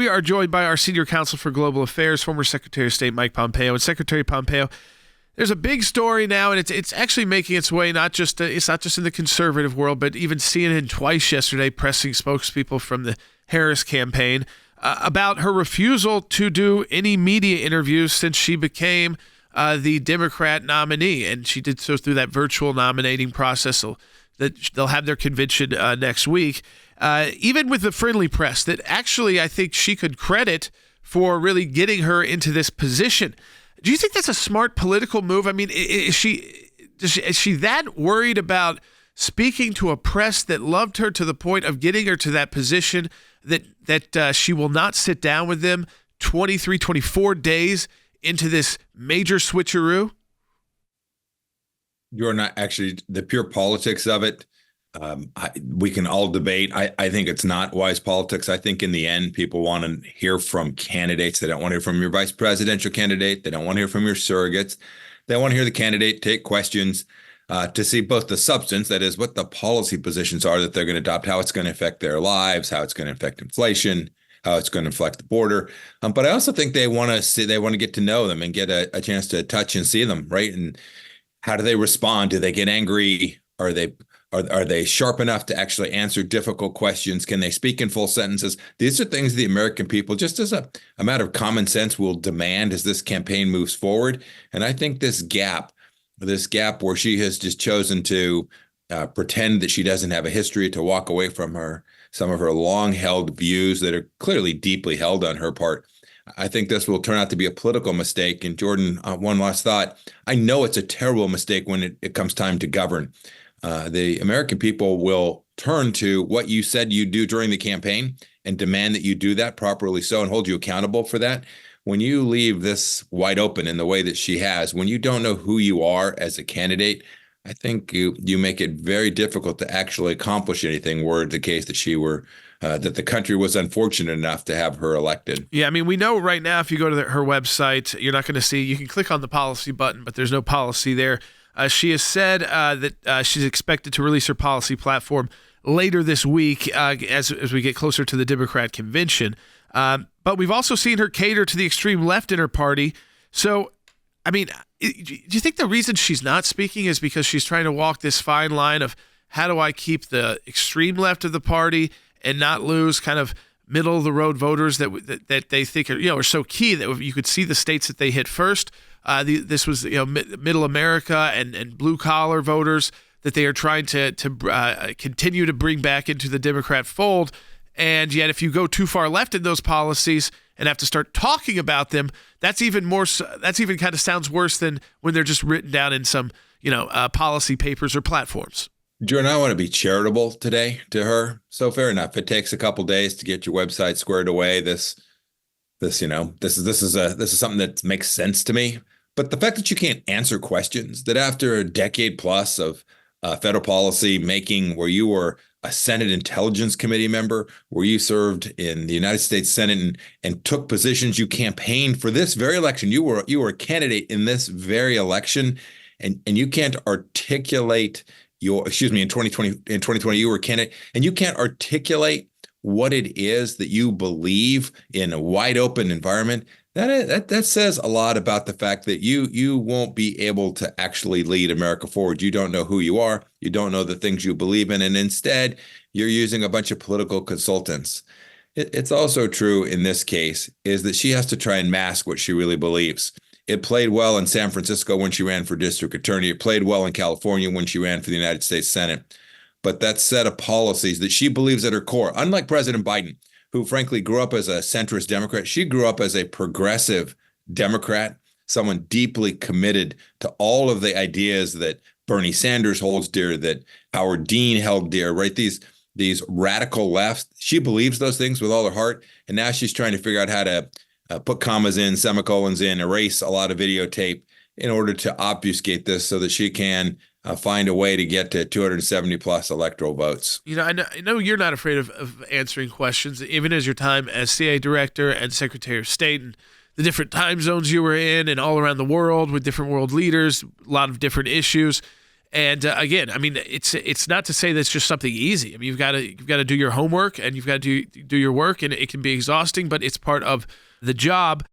we are joined by our Senior Counsel for Global Affairs, former Secretary of State Mike Pompeo. And Secretary Pompeo, there's a big story now, and it's actually making its way it's not just in the conservative world, but even CNN twice yesterday pressing spokespeople from the Harris campaign about her refusal to do any media interviews since she became the Democrat nominee, and she did so through that virtual nominating process. So that they'll have their convention next week. Even with the friendly press, that actually I think she could credit for really getting her into this position. Do you think that's a smart political move? I mean, is she that worried about speaking to a press that loved her to the point of getting her to that position that she will not sit down with them 23, 24 days into this major switcheroo? You're not actually the pure politics of it. We can all debate. I think it's not wise politics. I think in the end, people want to hear from candidates. They don't want to hear from your vice presidential candidate. They don't want to hear from your surrogates. They want to hear the candidate take questions to see both the substance, that is, what the policy positions are that they're going to adopt, how it's going to affect their lives, how it's going to affect inflation, how it's going to affect the border. But I also think they want to get to know them and get a chance to touch and see them, right? And how do they respond? Do they get angry? Are they sharp enough to actually answer difficult questions? Can they speak in full sentences? These are things the American people, just as a matter of common sense, will demand as this campaign moves forward. And I think this gap where she has just chosen to pretend that she doesn't have a history, to walk away from some of her long-held views that are clearly deeply held on her part, I think this will turn out to be a political mistake. And Jordan, one last thought. I know it's a terrible mistake when it comes time to govern. The American people will turn to what you said you do during the campaign and demand that you do that properly so and hold you accountable for that. When you leave this wide open in the way that she has, when you don't know who you are as a candidate, I think you make it very difficult to actually accomplish anything were it the case that that the country was unfortunate enough to have her elected. Yeah, I mean, we know right now if you go to her website, you're not going to see, you can click on the policy button, but there's no policy there. She has said that she's expected to release her policy platform later this week as we get closer to the Democrat convention. But we've also seen her cater to the extreme left in her party. So, I mean, do you think the reason she's not speaking is because she's trying to walk this fine line of how do I keep the extreme left of the party and not lose kind of middle of the road voters that they think are so key that you could see the states that they hit first. This was middle America and blue collar voters that they are trying to continue to bring back into the Democrat fold. And yet, if you go too far left in those policies and have to start talking about them, that's even kind of sounds worse than when they're just written down in some policy papers or platforms. Jordan, I want to be charitable today to her. So fair enough. It takes a couple days to get your website squared away. This is something that makes sense to me. But the fact that you can't answer questions, that after a decade plus of federal policy making, where you were a Senate Intelligence Committee member, where you served in the United States Senate and took positions, you campaigned for this very election. You were a candidate in this very election, and you can't articulate in 2020 you were a candidate, and you can't articulate what it is that you believe in a wide open environment. That says a lot about the fact that you won't be able to actually lead America forward. You don't know who you are. You don't know the things you believe in. And instead, you're using a bunch of political consultants. It's also true in this case is that she has to try and mask what she really believes. It played well in San Francisco when she ran for district attorney. It played well in California when she ran for the United States Senate. But that set of policies that she believes at her core, unlike President Biden, who frankly grew up as a centrist Democrat, she grew up as a progressive Democrat, someone deeply committed to all of the ideas that Bernie Sanders holds dear, that Howard Dean held dear, right? These radical lefts. She believes those things with all her heart. And now she's trying to figure out how to put commas in, semicolons in, erase a lot of videotape in order to obfuscate this so that she can find a way to get to 270 plus electoral votes. I know you're not afraid of answering questions, even as your time as CIA director and Secretary of State and the different time zones you were in and all around the world with different world leaders, a lot of different issues. And again, I mean, it's not to say that's just something easy. I mean, you've got to do your homework and you've got to do your work, and it can be exhausting, but it's part of the job.